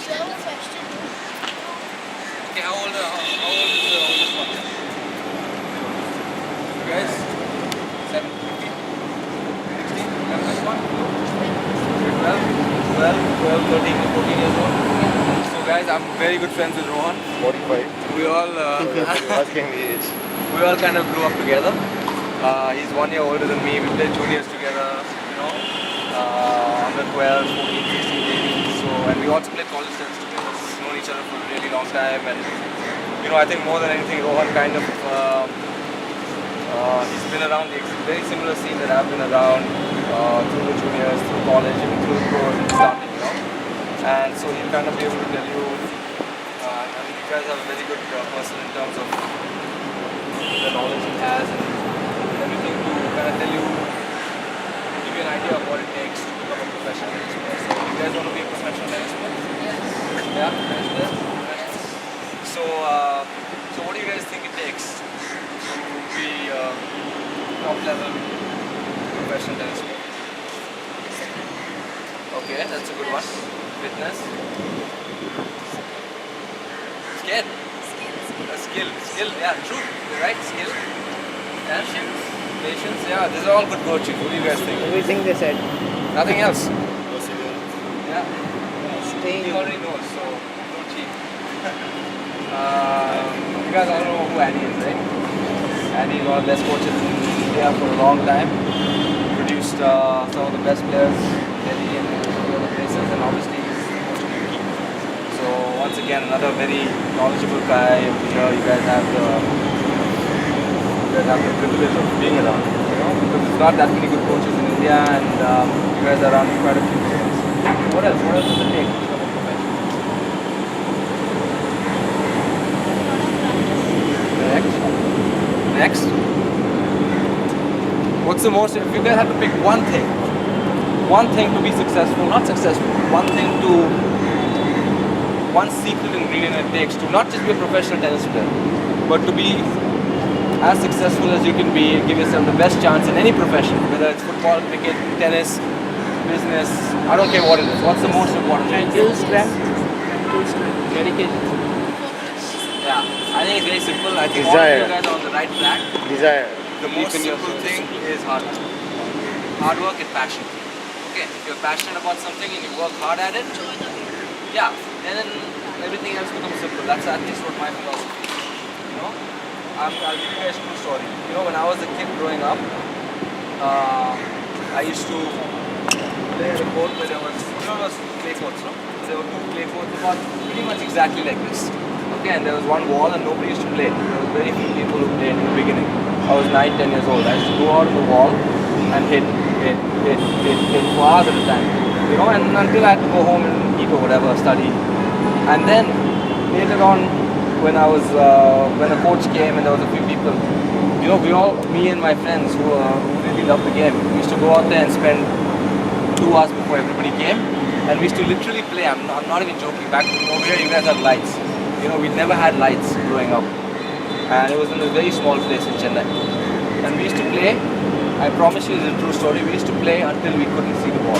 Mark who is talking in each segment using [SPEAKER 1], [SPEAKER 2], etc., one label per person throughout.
[SPEAKER 1] Okay, how old is the oldest one? You guys? 7, 15, 16, youngest one? 12, 13, 14 years old. So guys, I'm very good friends with Rohan.
[SPEAKER 2] 45.
[SPEAKER 1] We all
[SPEAKER 2] Asking the age.
[SPEAKER 1] we all kind of grew up together. He's 1 year older than me. We played juniors together, under 12, 14, 16, 18. So, and we also played college tennis together. We've known each other for a really long time. And, I think more than anything, Rohan kind of, he's been around the very similar scene that I've been around through the juniors, through college, even through the pros and starting. And so he'll kind of be able to tell you, you guys have a very good person in terms of the knowledge he has and everything to kind of tell you, give you an idea of what it takes to become a professional tennis player. So you guys want to be a professional tennis player? Yes. Yeah, tennis player? So, so what do you guys think it takes to be a top level professional tennis player? Okay, that's a good one. Fitness. Skill. Skill, yeah, true. You're right, skill. Patience, yeah, these are all good coaching. What do you guys think?
[SPEAKER 3] Everything they said.
[SPEAKER 1] Nothing else? Yeah.
[SPEAKER 3] Staying.
[SPEAKER 1] He already knows, so don't cheat. You guys all know who Annie is, right? Annie is one of the best coaches in India for a long time. Produced some of the best players in Delhi and other places, and obviously he's coaching Yuki. So once again, another very knowledgeable guy over here. You guys have the privilege of being around, because there's not that many good coaches in India, and you guys are around quite a few players. What else? What else does it take to become a professional? Next. What's the most, if you guys have to pick one thing to be successful, not successful, one secret ingredient it takes to not just be a professional tennis player, but to be as successful as you can be, give yourself the best chance in any profession, whether it's football, cricket, tennis, business, I don't care what it is. What's the most important thing?
[SPEAKER 3] Mental strength. Dedication.
[SPEAKER 1] Yeah, I think it's very simple. I think all of you guys are on the right track.
[SPEAKER 2] Desire.
[SPEAKER 1] The most simple thing is hard work. Hard work and passion. Okay, if you're passionate about something and you work hard at it, yeah, then everything else becomes simple. That's at least what my philosophy is. I'll give you guys a true story. When I was a kid growing up, I used to play at a court where there was, clay courts, no? So there were 2 clay courts about pretty much exactly like this. Okay, and there was one wall and nobody used to play. There were very few people who played in the beginning. I was 9, 10 years old. I used to go out of the wall and hit for hours at a time. And until I had to go home and eat or whatever, study. And then later on, when the coach came and there was a few people, me and my friends who really loved the game, we used to go out there and spend 2 hours before everybody came, and we used to literally play. I'm not even joking. Back over here, you guys have lights. We never had lights growing up, and it was in a very small place in Chennai. And we used to play. I promise you, it's a true story. We used to play until we couldn't see the ball.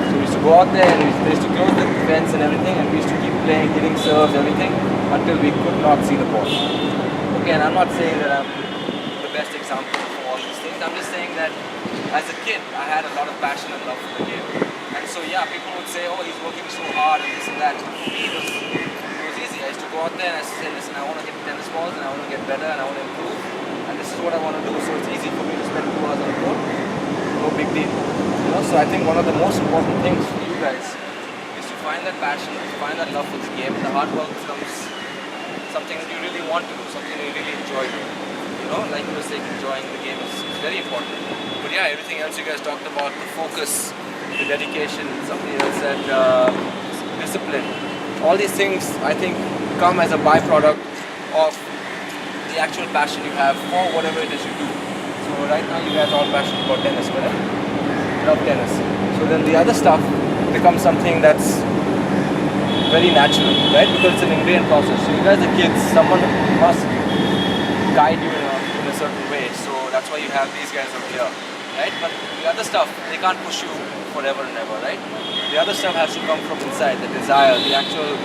[SPEAKER 1] So we used to go out there and they used to close the fence and everything, and we used to keep playing, hitting serves, everything, until we could not see the ball. Okay, and I'm not saying that I'm the best example for all these things. I'm just saying that as a kid, I had a lot of passion and love for the game. And so, yeah, people would say, oh, he's working so hard and this and that. For me, it was easy. I used to go out there and I used to say, listen, I want to hit tennis balls and I want to get better and I want to improve. And this is what I want to do. So it's easy for me to spend 2 hours on the court. No big deal. So I think one of the most important things for you guys is to find that passion, to find that love for the game. The hard work becomes something that you really want to do, something that you really enjoy doing. Like you were saying, enjoying the game is very important. But yeah, everything else you guys talked about, the focus, the dedication, somebody else said discipline. All these things, I think, come as a byproduct of the actual passion you have for whatever it is you do. So right now you guys are all passionate about tennis, correct? Love tennis. So then the other stuff becomes something that's very natural, right? Because it's an ingrained process. So you guys are kids, someone must guide you in a certain way. So that's why you have these guys over here. right? But the other stuff, they can't push you forever and ever, right? The other stuff has to come from inside, the desire, the actual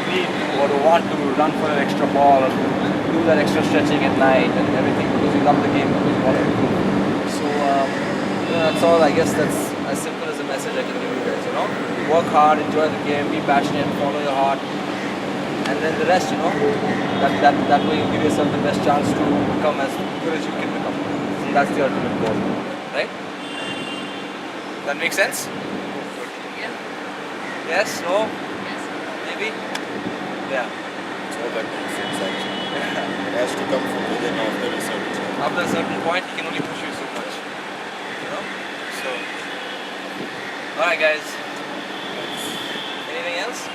[SPEAKER 1] need or the want to run for an extra ball or do that extra stretching at night and everything because you love the game, because you want to improve. So, that's all. I guess that's as simple as a message I can give you guys, Work hard, enjoy the game, be passionate, follow your heart. And then the rest, that way you give yourself the best chance to become as good as you can become. And that's the ultimate goal, right? That makes sense?
[SPEAKER 3] Yeah.
[SPEAKER 1] Yes? No? Maybe? Yeah.
[SPEAKER 2] So that makes sense actually. It has to come from within after a certain time.
[SPEAKER 1] After a certain point, he can only push you so much. So, alright guys. Anything else?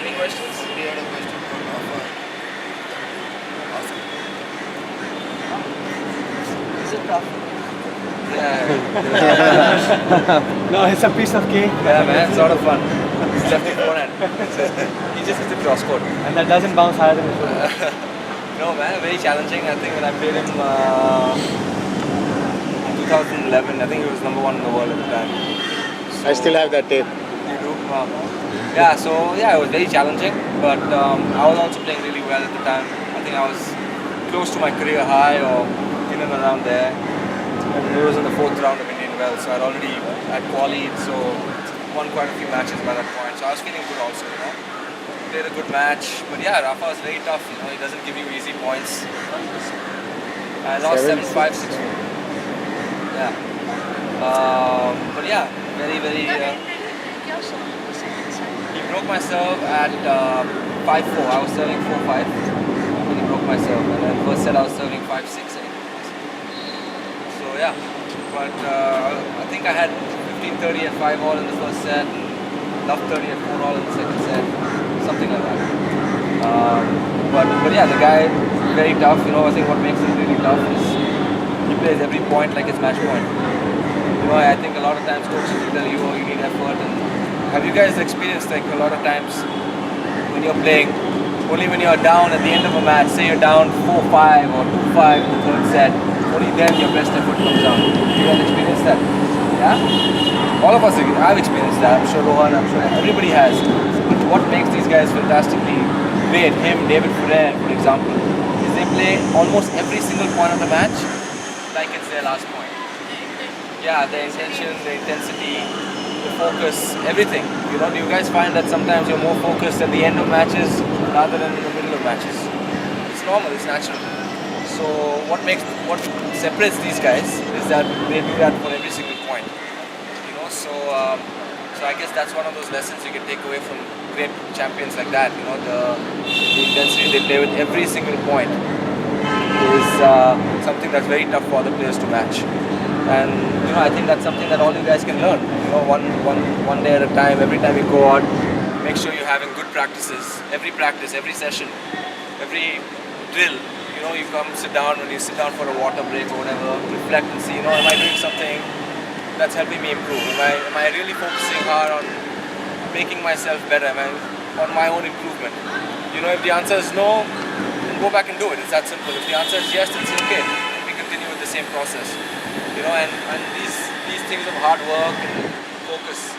[SPEAKER 1] Any questions?
[SPEAKER 2] Somebody had a question for Rafa. Ask him.
[SPEAKER 3] Is it tough?
[SPEAKER 1] Yeah.
[SPEAKER 4] No, it's a piece of cake.
[SPEAKER 1] Yeah, man, it's a lot of fun. It's lefty forehand. He just hits the cross court.
[SPEAKER 4] And that doesn't bounce higher than it should.
[SPEAKER 1] No, man, very challenging. I think when I played him in 2011, I think he was number 1 in the world at the time.
[SPEAKER 2] I still have that tape.
[SPEAKER 1] You do? Yeah, so yeah, it was very challenging, but I was also playing really well at the time. I think I was close to my career high or in and around there. And it was in the 4th round of Indian Wells, so I'd already qualified, so won quite a few matches by that point. So I was feeling good also, Played a good match, but yeah, Rafa was very tough, he doesn't give you easy points. I lost 7-5, 6-4. Yeah. But yeah, very, very... he broke my serve at 5-4. I was serving 4-5 when he broke my serve. And then first set I was serving 5-6. So yeah, but I think I had 15-30 at 5-all in the first set, and love 30 at 4-all in the second set, something like that. But yeah, the guy very tough. I think what makes him really tough is he plays every point like it's match point. I think a lot of times coaches will tell you, oh, you need effort. And have you guys experienced like a lot of times when you're playing, only when you're down at the end of a match, say you're down 4-5 or 2-5 in the third set, only then your best effort comes down. You guys experienced that? Yeah? All of us, I've experienced that. I'm sure Rohan, I'm sure everybody has. But what makes these guys fantastically great, him, David Ferrer, for example, is they play almost every single point of the match like it's their last point. Yeah, the intention, the intensity, the focus, everything. Do you guys find that sometimes you're more focused at the end of matches rather than in the middle of matches? It's normal, it's natural. So what separates these guys is that they do that for every single point. So I guess that's one of those lessons you can take away from great champions like that. The intensity they play with every single point is something that's very tough for other players to match. And I think that's something that all you guys can learn. One day at a time. Every time you go out, make sure you're having good practices. Every practice, every session, every drill. You come sit down when you sit down for a water break or whatever. Reflect and see. Am I doing something that's helping me improve? Am I really focusing hard on making myself better? Am I on my own improvement? If the answer is no, then go back and do it. It's that simple. If the answer is yes, then it's okay. We continue with the same process. And these things of hard work and focus,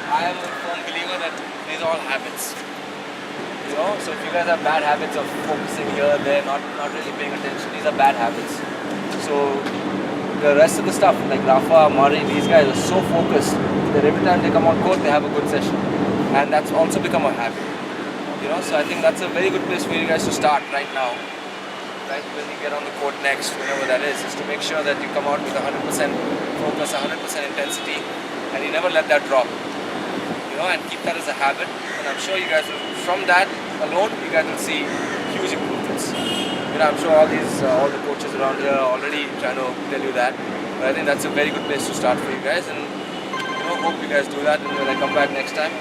[SPEAKER 1] I am a firm believer that these are all habits. So if you guys have bad habits of focusing here, there, not really paying attention, these are bad habits. So the rest of the stuff, like Rafa, Murray, these guys are so focused that every time they come on court, they have a good session. And that's also become a habit. So I think that's a very good place for you guys to start right now. Right, when you get on the court next, whenever that is to make sure that you come out with 100% focus, 100% intensity, and you never let that drop. And keep that as a habit. And I'm sure you guys will, from that alone, you guys will see huge improvements. I'm sure all the coaches around here are already trying to tell you that. But I think that's a very good place to start for you guys. And hope you guys do that. And when I come back next time,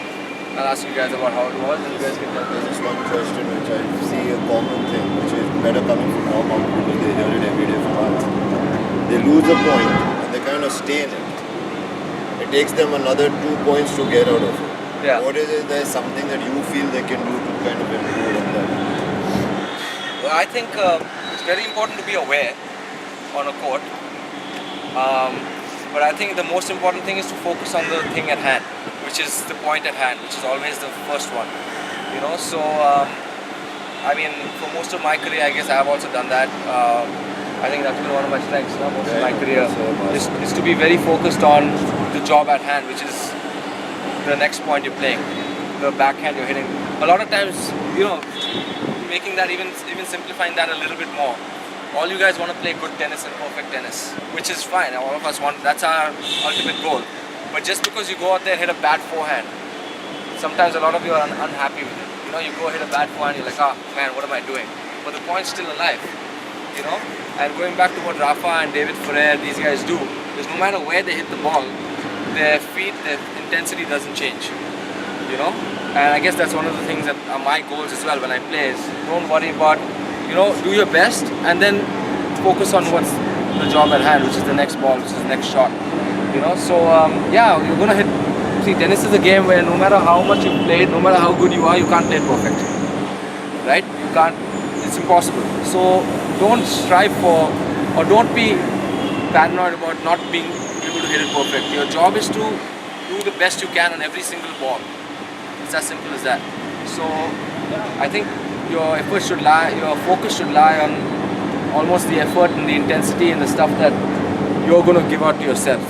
[SPEAKER 1] I'll ask you guys about how it was, and you guys can tell me.
[SPEAKER 2] Just one question which I see a common thing, which is better coming from Hong Kong because they hear it every day from us. They lose a point and they kind of stay in it. It takes them another 2 points to get out of it.
[SPEAKER 1] Yeah.
[SPEAKER 2] What is it? There's something that you feel they can do to kind of improve on that?
[SPEAKER 1] Well, I think it's very important to be aware on a court But I think the most important thing is to focus on the thing at hand, which is the point at hand, which is always the first one. You know, so I mean, for most of my career, I guess I have also done that. I think that's been one of my strengths, most of my career, is to be very focused on the job at hand, which is the next point you're playing, the backhand you're hitting. A lot of times, you know, making that even simplifying that a little bit more. All you guys want to play good tennis and perfect tennis, which is fine. All of us want. That's our ultimate goal. But just because you go out there and hit a bad forehand, sometimes a lot of you are unhappy with it. You know, you go hit a bad forehand, you're like, ah, man, what am I doing? But the point's still alive. You know. And going back to what Rafa and David Ferrer, these guys do, is no matter where they hit the ball, their feet, their intensity doesn't change. You know. And I guess that's one of the things that are my goals as well when I play is don't worry about, you know, do your best and then focus on what's the job at hand, which is the next ball, which is the next shot. You know, so yeah, you're gonna hit. See, tennis is a game where no matter how much you play it, no matter how good you are, you can't play it perfect. Right? You can't. It's impossible. So don't strive for, or don't be paranoid about not being able to hit it perfect. Your job is to do the best you can on every single ball. It's as simple as that. So I think your focus should lie on almost the effort and the intensity and the stuff that you're going to give out to yourself.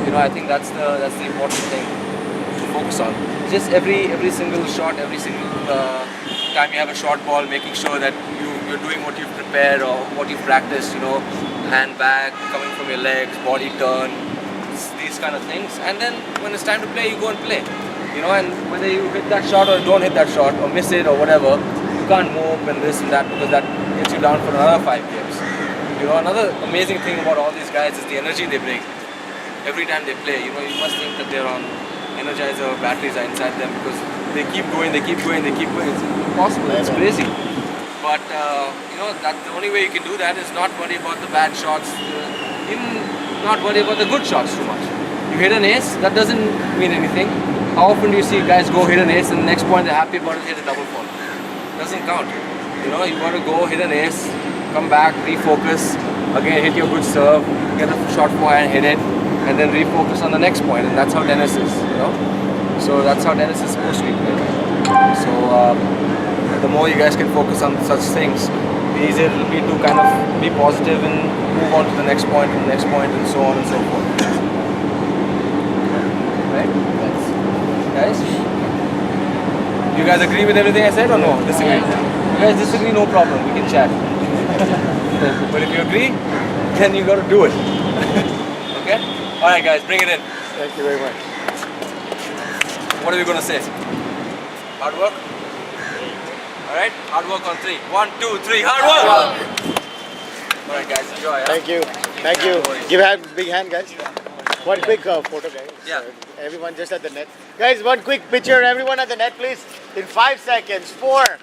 [SPEAKER 1] You know, I think that's the important thing to focus on. Just every single shot, every single time you have a short ball, making sure that you're doing what you've prepared or what you've practiced. You know, hand back, coming from your legs, body turn, these kind of things. And then when it's time to play, you go and play. You know, and whether you hit that shot or don't hit that shot or miss it or whatever, you can't mope and this and that because that gets you down for another 5 games. You know, another amazing thing about all these guys is the energy they bring every time they play. You know, you must think that they're on Energizer batteries are inside them because they keep going. It's impossible, it's crazy. But, you know, that the only way you can do that is not worry about the bad shots, even not worry about the good shots too much. You hit an ace, that doesn't mean anything. How often do you see guys go hit an ace and the next point they're happy about it, hit a double fault? Doesn't count. You know, you got to go hit an ace, come back, refocus, again hit your good serve, get a short forehand, hit it, and then refocus on the next point, and that's how tennis is, you know. So that's how tennis is supposed to be played. So the more you guys can focus on such things, the easier it will be to kind of be positive and move on to the next point and the next point and so on and so forth. Right? Guys? You guys agree with everything I said or no? Disagree? You guys disagree, no problem. We can chat. But if you agree, then you got to do it. Okay? Alright guys, bring it in.
[SPEAKER 4] Thank you very much.
[SPEAKER 1] What are we going to say? Hard work? Alright? Hard work on 3. 1, 2, 3. Hard work! Alright guys, enjoy. Yeah?
[SPEAKER 4] Thank you. Thank you. Give a big hand, guys. One quick photo, guys.
[SPEAKER 1] Yeah.
[SPEAKER 4] Everyone just at the net. Guys, one quick picture. Everyone at the net, please. In 5 seconds. 4.